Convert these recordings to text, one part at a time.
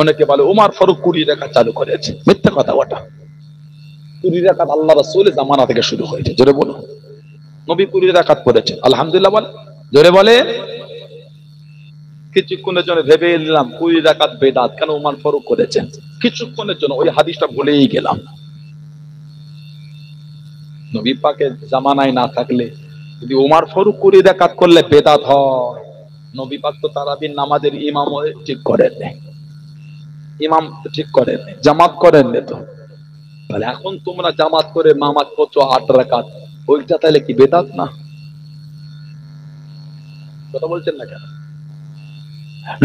অনেকে বলে উমর ফারুক 20 রাকাত চালু করেছে, মিথ্যা কথা ওটা। 20 রাকাত আল্লাহ রাসূলের জামানা থেকে শুরু হয়েছে। জোরে বলো, নবী 20 রাকাত করেছে। আলহামদুলিল্লাহ বলে, জোরে বলে। কিছুক্ষণের জন্য ভেবে নিলাম 20 রাকাত বেদাত, কেন উমর ফারুক করেছেন? কিছুক্ষণের জন্য ওই হাদিসটা ভুলেই গেলাম। নবী পাকের জামানায় না থাকলে যদি উমর ফারুক 20 রাকাত করলে বেদাত হয়। নবী পাক তো তারাবির নামাজের ইমাম ঠিক করেন, ইমাম ঠিক করেন, জামাত করেন তো। তাহলে এখন তোমরা জামাত করে নামাজ পড়ছো 8 রাকাত, ওইটা তাহলে কি বেদাত না? কথা বলছেন না কেন?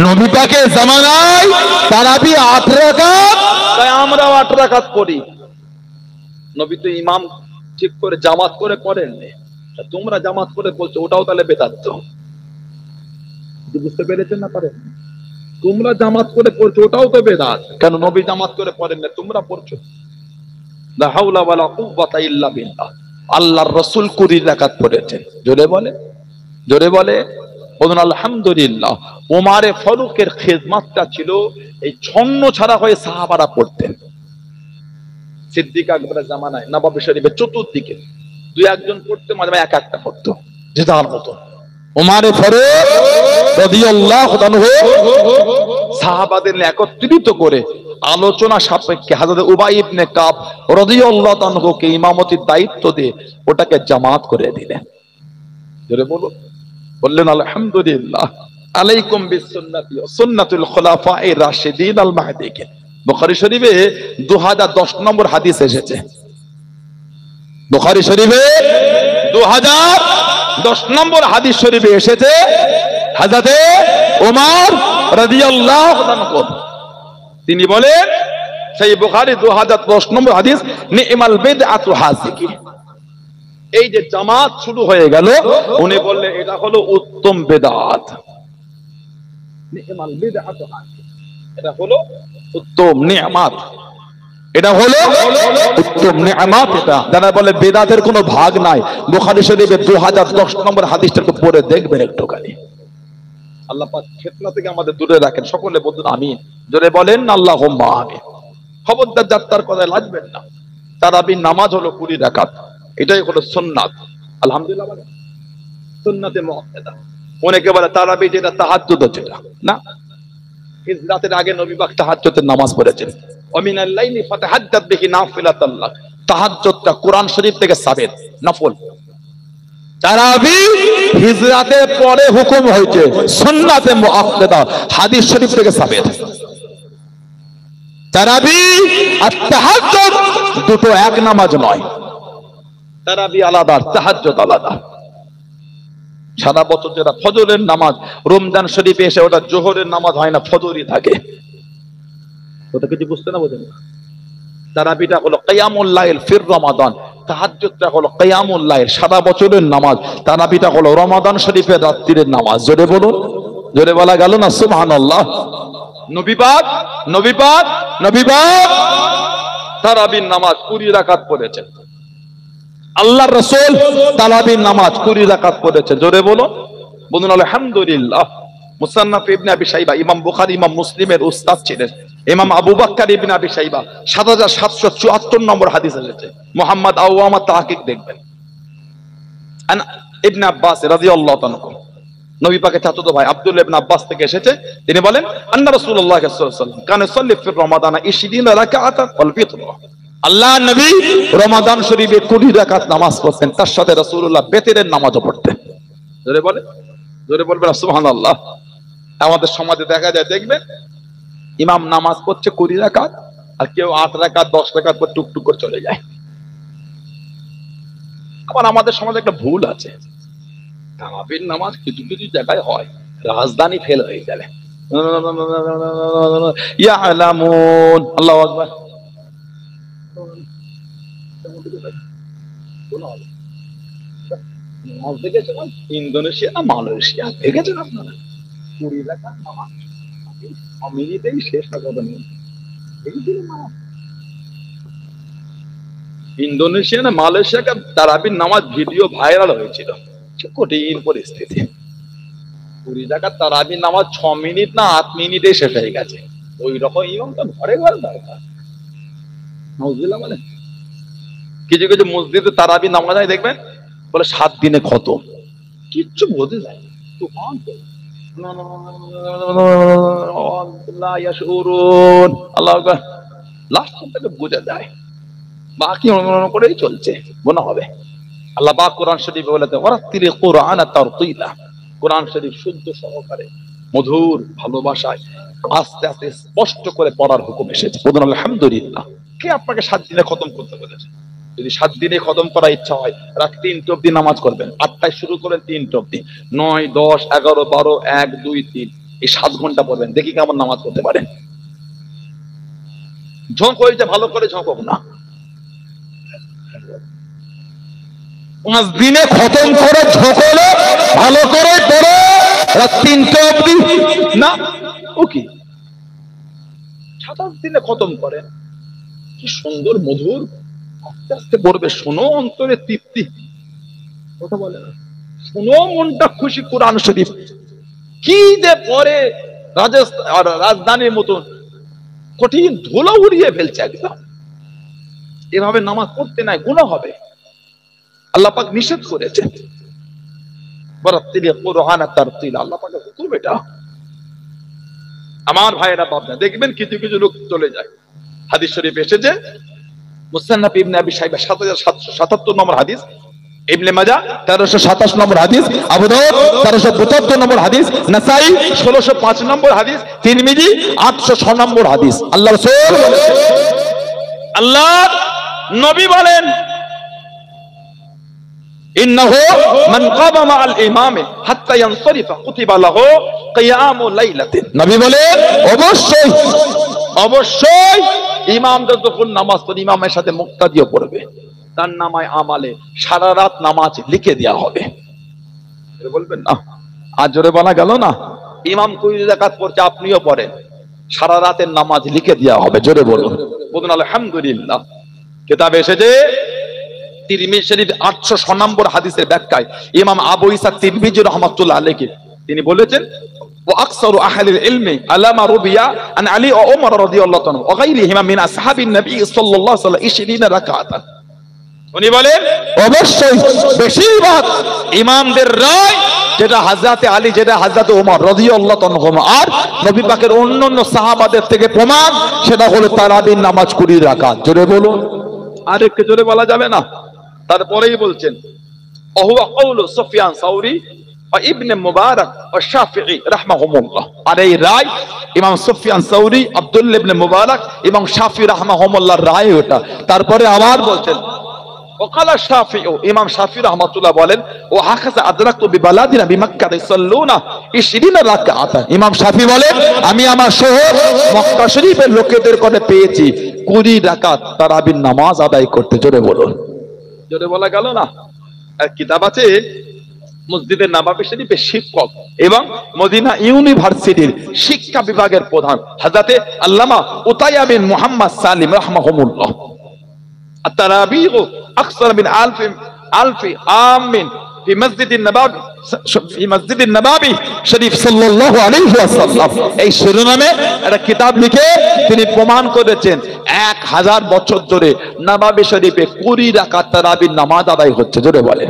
নবী পাকের জামানায় তারাবি 8 রাকাত, তাই আমরাও 8 রাকাত পড়ি। নবী তো ইমাম ঠিক করে জামাত করে করেন, তোমরা জামাত করে বলছো, ওটাও তাহলে বেদাত। তো বুঝতে পেরেছেন না? পারেন? তোমরা জামাত করে পড়ছো, ওটাও তো বেদাত। কেন নবী জামাত করে পড়েন না, তোমরা পড়ছো? লা হাওলা ওয়ালা কুওয়াতা ইল্লা বিল্লাহ। আল্লাহর রাসূল 20 রাকাত পড়েছেন। জোরে বলে, জোরে বলে বলুন আলহামদুলিল্লাহ। ওমরে ফারুকের খিদমতটা ছিল এই ছন্ন ছাড়া হয়ে সাহাবারা পড়তেন। সিদ্দিক আকবরের জামানায় নবাব শরীফের চতুর্দিকে দুই একজন পড়তে, মাঝে মাঝে এক একটা পড়তো, যে যার মতো। ওমরে ফারুক রাদিয়াল্লাহু আনহু সাহাবাদের একত্রিত করে আলোচনা সাপেক্ষে হযরত উবাই ইবনে কাব রাদিয়াল্লাহু আনহুকে ইমামতির দায়িত্ব দিয়ে ওটাকে জামাত করে দিলেন। জোরে বলুন, বললেন আলহামদুলিল্লাহ। আলাইকুম বিসুন্নতি ওয়া সুন্নাতুল খুলাফায়ে রাশিদিন আল মাহদিয়িন। বুখারী শরীফে 2010 নম্বর হাদিস এসেছে। বুখারী শরীফে 2010 নম্বর হাদিস শরীফে এসেছে হযরত ওমর রাদিয়াল্লাহু আনহু তিনি বলেন, সেই বুখারী 2010 নম্বর হাদিস, নি'মাল বিদআতু হাযিহি। এই যে জামাত শুরু হয়ে গেল, উনি বললেন এটা হলো উত্তম বেদাত। নি'মাল বিদআতু হাযিহি, এটা হলো উত্তম নিয়ামত, এটা হলো উত্তম নিয়ামত। এটা যারা বলে বেদাতের কোনো ভাগ নাই, বুখারী শরীফের 2010 নম্বর হাদিসটাকে পড়ে দেখবেন একটুখানি। আল্লাহ পাক ফিতনা থেকে আমাদের দূরে রাখেন। সকলে বলুন আমিন। জোরে বলেন আল্লাহুম্মা আমিন। খবরদার যাত্রার কথায় লাগবেন না। তারাবির নামাজ হলো 20 রাকাত, এটাই হলো সুন্নাত। আলহামদুলিল্লাহ বলেন, সুন্নাতে মুআক্কাদা। অনেকে বলে তারাবি যেটা তাহাজ্জুদ যেটা না, হিজরাতের আগে নবী পাক তাহাজ্জুদের নামাজ পড়েছেন। ওয়ামিনাল লাইলি ফাতাহাজ্জাত বিহি নাফিলাতাল লাক। তাহাজ্জুদটা কোরআন শরীফ থেকে সাবিত, নফল। তারাবি হিজরাতের পরে হুকুম হয়েছে, সুন্নাতে মুআক্কাদা, হাদিস শরীফ থেকে সাবিত। তারাবি আর তাহাজ্জুদ দুটো এক নামাজ নয়। তারাবি আলাদা, তাহাজ্জুদ আলাদা। সারা বছর যেটা ফজরের নামাজ, রমজান শরীফে এসে ওটা জোহরের নামাজ হয় না, ফজরই থাকে। ওটা কিছু বুঝতে না বোঝেন? তারাবিটা হলো কিয়ামুল লাইল ফির রমাদান, তাহাজ্জুদটা হলো কিয়ামুল লাইল, সারা বছরের নামাজ। তারাবিটা হলো রমাদান শরীফের রাত্রির নামাজ। জোরে বলুন, জোরে বলা গেল না? সুবহানাল্লাহ। নবী পাক, নবী পাক, নবী পাক তারাবির নামাজ 20 রাকাত পড়েছেন। আল্লাহর রাসূল তারাবির নামাজ 20 রাকাত পড়েছে। জোরে বলুন, বলুন আলহামদুলিল্লাহ। মুসান্নাফ ইবনে আবি শাইবা, ইমাম বুখারী ইমাম মুসলিমের উস্তাদ ছিলেন ইমাম আবু বকর ইবনে আবি শাইবা, 7774 নম্বর হাদিস এসেছে। মুহাম্মদ আওয়ামা তাহকিক দেখবেন। আন ইবনে আব্বাস রাদিয়াল্লাহু আনহু, নবী পাকের চাচাতো ভাই আব্দুল্লাহ ইবনে আব্বাস থেকে এসেছে, তিনি বলেন আন্না রাসূলুল্লাহ সাল্লাল্লাহু আলাইহি ওয়াসাল্লাম কানা ইসাল্লি ফি রমাদান 20 রাকাতান ওয়াল ফিতর। আল্লাহ নবী রমাদান শরীফে 20 রাকাত নামাজ পড়তেন, তার সাথে রাসূলুল্লাহ বেতেরের নামাজও পড়তেন। জোরে বলে, জোরে বলবেন সুবহানাল্লাহ। আমাদের সমাজে দেখা যায়, দেখবেন ইমাম নামাজ পড়ছে 20 রাকাত, আর কেউ 8 রাকাত 10 রাকাত পর টুকটুক করে চলে যায়। আবার আমাদের সমাজে একটা ভুল আছে, তারাবির নামাজ কিছু কিছু জায়গায় হয়, রাজধানী ফেল হয়ে যাবে। ইয়ালামুন, আল্লাহু আকবার। ইন্দোনেশিয়া না মালয়েশিয়া দেখেছেন আপনারা? 20 রাকাত নামাজ মিনিটেই শেষ কথা নেই। ইন্দোনেশিয়া না মালয়েশিয়াকে তারাবির নামাজ ভিডিও ভাইরাল হয়েছিল। কঠিন পরিস্থিতি। 20 রাকাত তারাবির নামাজ 6 মিনিট না 8 মিনিটে শেষ হয়ে গেছে। ওই রকম ইমাম তো ঘরে ঘরে দরকার। বুঝলাম মানে কিছু কিছু মসজিদে তারাবি নামাজ হয় দেখবেন বলে 7 দিনে খতম, কিচ্ছু বোঝে যায় আল্লাহ লাস্ট থেকে বোঝা যায়, বাকি করেই চলছে মনে হবে। আল্লাহ পাক কোরআন শরীফে বলেছেন ওয়ারাতিল কুরআনা তারতিলা, কোরআন শরীফ শুদ্ধ সহকারে মধুর ভালোবাসায় আস্তে আস্তে স্পষ্ট করে পড়ার হুকুম এসেছে। বলুন আলহামদুলিল্লাহ। কে আপনাকে 7 দিনে খতম করতে বলেছে? যদি 7 দিনে খতম করার ইচ্ছা হয় রাত 3টে অবধি নামাজ করবেন, 8টায় শুরু করেন 3টে অবধি, 9, 10, 11, 12, 1, 2, 3 এই 7 ঘন্টা পড়বেন, দেখি কেমন নামাজ করতে পারেন। ঝোঁক হয়েছে ভালো করে ঝোঁকক না, 5 দিনে খতম করে ঝোঁকলো ভালো করে পড়ে রাত 3টে অবধি না, ও কি 7 দিনে খতম করেন, কি সুন্দর মধুর আস্তে আস্তে পড়বে, শোনো অন্তরে তৃপ্তি, কথা বলে না, শোনো মনটা খুশি। কোরআন শরীফ কি যে পরে রাজধানীর মতন কঠিন ধুলো উড়িয়ে ফেলছে একদম। এভাবে নামাজ পড়তে নাই, গুনাহ হবে, আল্লাহ পাক নিষেধ করেছেন। ওয়ারাতিল কুরআনা তারতিলা, আল্লাহ পাকের হুকুম এটা। আমার ভাইয়েরা বাপনা দেখবেন কিছু কিছু লোক চলে যায়, হাদিস শরীফ এসেছে মুসনাদ ইবনে আবি শাইবা 7777 নম্বর হাদিস, ইবনে মাজাহ 1327 নম্বর হাদিস, আবু দাউদ 1372 নম্বর হাদিস, নাসাই 1605 নম্বর হাদিস, তিরমিজি 806 নম্বর হাদিস। আল্লাহ রাসূল আল্লাহ নবী বলেন ইন্নাহু মান কামা মাআল ইমামি হাত্তা ইয়ানসরিফা কুতিবা লাহু কিয়ামু লাইলাতিন। নবী বলেন অবশ্যই অবশ্যই ইমাম যখন নামাজ পড়ে ইমামের সাথে মুক্তাদিও পড়বে, তার নামায় আমালে সারা রাত নামাজ লিখে দেওয়া হবে। বলবেন না আজ জোরে বলা গেল না, ইমাম 20 রাকাত পড়ছে আপনিও পড়েন, সারা রাতের নামাজ লিখে দেওয়া হবে। জোরে বলুন, বলুন আলহামদুলিল্লাহ। কিতাবে এসেছে তিরমিজি শরীফ 806 নম্বর হাদিসের ব্যাখ্যায় ইমাম আবু ঈসা তিরমিজি রাহমাতুল্লাহ আলাইহি তিনি বলেছেন ওয়া আকসারু আহলিল ইলমি আলামা রুবিয়া আন আলী ও ওমর রাদিয়াল্লাহু তাআলা ওয়া গায়রিহিমা মিন আসহাবিন নবী সাল্লাল্লাহু আলাইহি ওয়াসাল্লাম 20 রাকাতান। উনি বলেন অবশ্যই বেশিরভাগ ইমামদের রায় যেটা হযরতে আলী, যেটা হযরতে ওমর রাদিয়াল্লাহু তাআলা আর নবী পাকের অন্যান্য সাহাবাদের থেকে প্রমাণ, সেটা হলো তারাবির নামাজ 20 রাকাত। জোরে বলুন, আরেকটু জোরে বলা যাবে না? তারপরেই বলছেন ওহুয়া কওলু সুফিয়ান সাউরি ওয়া ইবনে মুবারক ওয়া শাফিঈ রাহমাহুমুল্লাহ। আর এই রায় ইমাম সুফিয়ান সাউরি, আব্দুল্লাহ ইবনে মুবারক এবং শাফিঈ রাহমাহুমুল্লাহর রায় ওটা। তারপরে আবার বলছেন ওয়াকালা শাফিঈ, ইমাম শাফিঈ রাহমাতুল্লাহ বলেন ও হাকাযা আদরাকতু বিবালাদিনা বিমক্কা ইসাল্লুনা 20 রাকাত। ইমাম শাফিঈ বলেন আমি আমার শহর মক্কা শরীফের লোকেদের কোনে পেয়েছি 20 রাকাত তারাবির নামাজ আদায় করতে। জোরে বলুন, জোরে বলা গেল না? আর কিতাব আছে মসজিদের নববী শরীফের শিক্ষক এবং মদিনা ইউনিভার্সিটির শিক্ষা বিভাগের প্রধান হযরতে আল্লামা উতাইয়া বিন মুহাম্মদ সালিম রাহমাহুল্লাহ التراويح أكثر من ألف عام في مسجد النبوي শরীফ সাল্লাল্লাহু আলাইহি ওয়াসাল্লাম। এই শিরোনামে একটা কিতাব লিখে তিনি প্রমাণ করেছেন 1000 বছর ধরে নববী শরীফে 20 রাকাত তারাবির নামাজ আদায় হচ্ছে। জোরে বলে,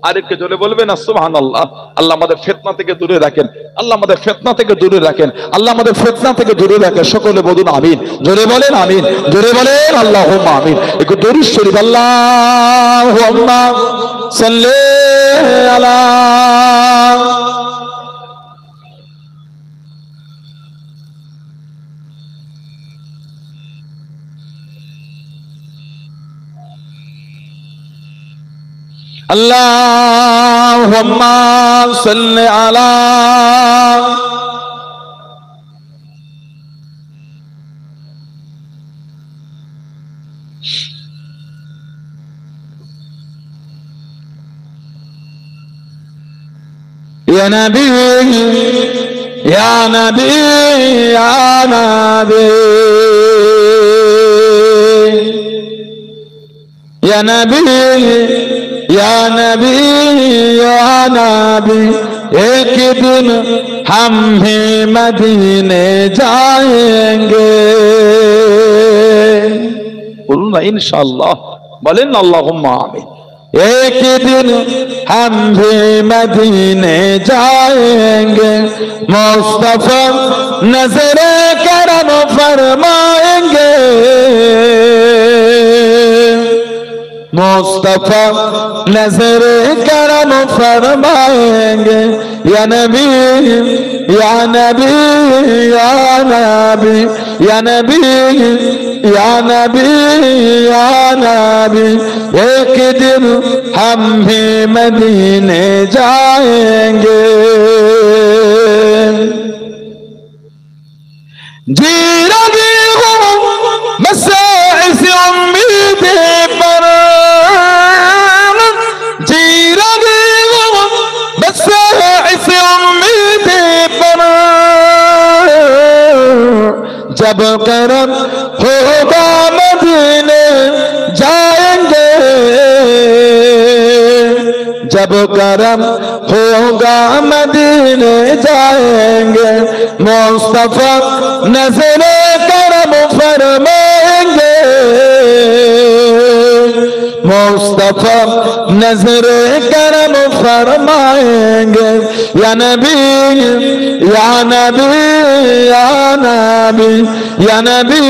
আরেকটু জোরে বলবেন না সুবহানাল্লাহ। আল্লাহ আমাদের ফিতনা থেকে দূরে রাখেন, আল্লাহ আমাদের ফিতনা থেকে দূরে রাখেন, আল্লাহ আমাদের ফিতনা থেকে দূরে রাখেন। সকলে বলুন আমিন, জোরে বলেন আমিন, জোরে বলেন আল্লাহুম্মা আমিন। একটু দরুদ শরীফ আল্লাহুম্মা সাল্লি আলা আল্লাহুম্মা সাল্লি আলা ইয়া নবী ইয়া নবী ইয়া নবী ইয়া নবী يا نبي يا نبي एक दिन हम भी मदीने जाएंगे। बोलूं ना इंशाअल्लाह, बोलें ना अल्लाहुम्मा आमीन। एक दिन हम भी मदीने जाएंगे, मुस्तफा नजरे करम फरमाएंगे, मुस्तफा नजरे करम फरमाएंगे। या नबी या नबी या नबी या नबी या नबी या नबी, एक दिन हम भी मदीने जाएंगे। जी रही हूँ बस इस उम्मीद पर, जी रही हूँ बस इस उम्मीद पर, जब करम होगा मदीने जाएंगे, जब करम होगा मदीने जाएंगे, मुस्तफा नजरे करम फरमाएंगे, मुस्तफा नजरे करम फरमाएंगे। या नबी या नबी या नबी या नबी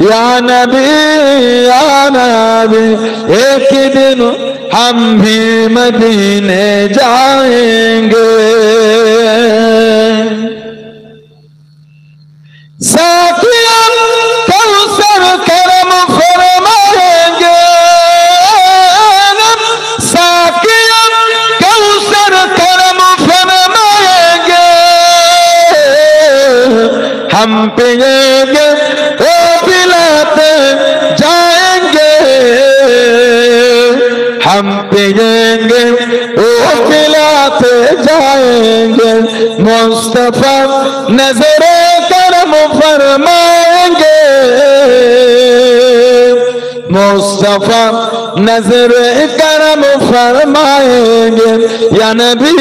या नबी या नबी, एक दिन हम भी मदीने जाएंगे। साथिया कौसर करम फरमाएंगे, साथिया कौसर करम फरमाएंगे, हम पिएंगे ओ पिलाते जाएंगे, हम पिएंगे ओ पिलाते जाएंगे, मुस्तफा नजरे करम फरमाएंगे, मुस्तफा नजरे करम फरमाएंगे। या नबी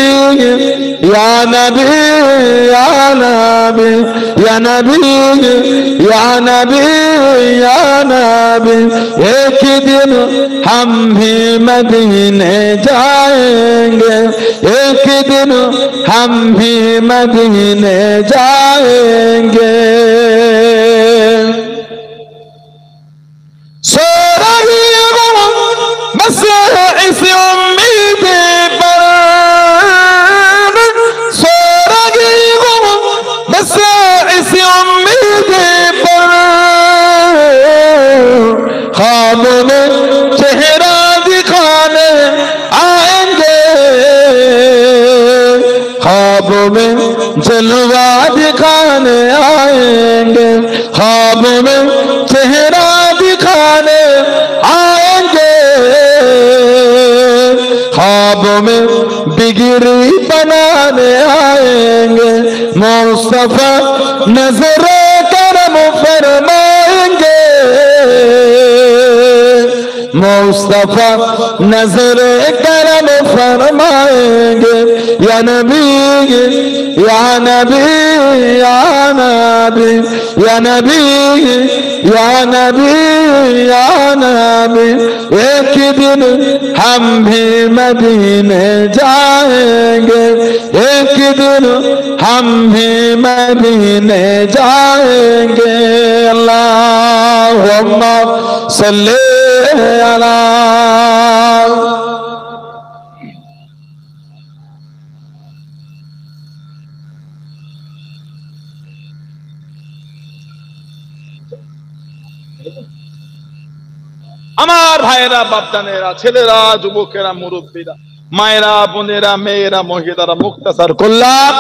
या नबी या नबी या नबी या नबी या नबी, एक दिन हम भी मदीने जाएंगे, एक दिन हम भी मदीने जाएंगे। सो रही हूँ बस इस उम्मीद पर, सो रही हूँ बस इस उम्मीद पर, ख्वाब में चेहरा दिखाने आएंगे, ख्वाब में जलवा दिखाने आएंगे, ख्वाब में चेहरा दिखाने आएंगे, ख्वाब में बिगड़ी बनाने आएंगे, मुस्तफा नजरे करम फरमाएंगे, मुस्तफा नजरे करम फरमाएंगे। या नबी या नबी या नबी या नबी या नबी या नबी, एक दिन हम भी मदीने जाएंगे, एक दिन हम भी मदीने जाएंगे। अल्लाहुम्मा सल्ली अला। আমার ভাইয়েরা, বাপজানেরা, ছেলেরা, যুবকেরা, মুরব্বীরা, মায়েরা, বোনেরা, মেয়েরা, মহিলারা, মুক্তাসার করলাম।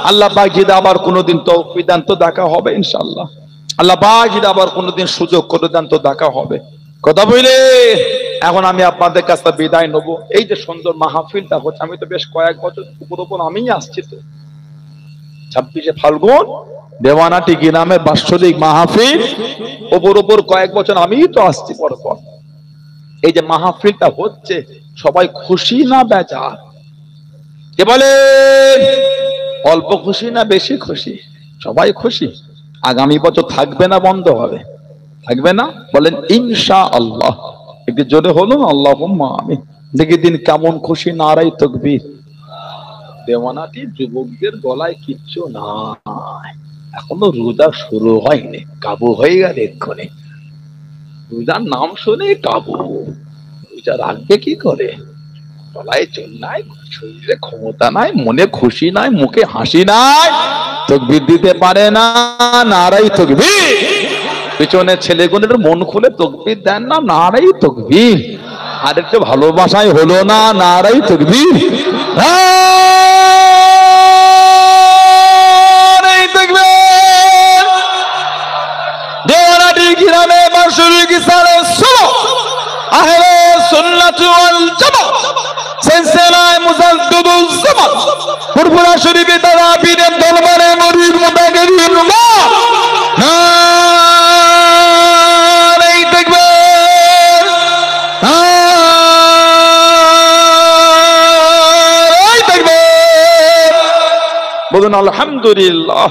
আল্লাহ পাক যদি আবার কোনোদিন তৌফিক দেন তো দেখা হবে ইনশাআল্লাহ। আল্লাহ পাক যদি আবার কোনোদিন সুযোগ করে দেন তো দেখা হবে। কথা বলে এখন আমি আপনাদের কাছে বিদায় নেব। এই যে সুন্দর মাহফিলটা হচ্ছে, আমি তো বেশ কয়েক বছর উপর আমিই আসছি। তো 26শে ফাল্গুন দেওয়ানাটি নামে বাৎসরিক মাহফিল, ওপর কয়েক বছর আমিই তো আসছি পরপর। এই যে মাহফিলটা হচ্ছে, সবাই খুশি না বেজার? কে বলে অল্প খুশি না বেশি খুশি? সবাই খুশি। আগামী বছর থাকবে না বন্ধ হবে? থাকবে না? বলেন ইনশাআল্লাহ। একটু জোরে হলো আল্লাহুম্মা আমিন। দেখি দিন কেমন খুশি, নারাই তাকবীর। দেওয়ানাটি যুবকদের গলায় কিচ্ছু নাই, এখনো রোজা শুরু হয়নি, কাবু হয়ে গেল এক্ষুনি। রোজার নাম শুনে কাবু। রোজা রাখবে কি করে? গলায় চুল নাই, শরীরে ক্ষমতা নাই, মনে খুশি নাই, মুখে হাসি নাই, তাকবীর দিতে পারে না, নারাই তাকবীর। পিছনে ছেলেগুলোর মন খুলে তাকবীর দেন না, নারাই তাকবীর। আর একটু ভালোবাসায় হলো না, নারাই তাকবীর। নারাই তাকবীর। দেওয়ানাটি গ্রামে বাঁশুরি সালে শোনো, আহলে সুন্নাত ওয়াল জামাত সিলসিলায়ে মুজাদ্দিদুজ জামান ফুরফুরা শরীফে তারা পীরের দরবারে মুরিদ মুতাকাল্লিমুল্লাহ নারায়ে তাকবীর, নারায়ে তাকবীর। বলুন আলহামদুলিল্লাহ।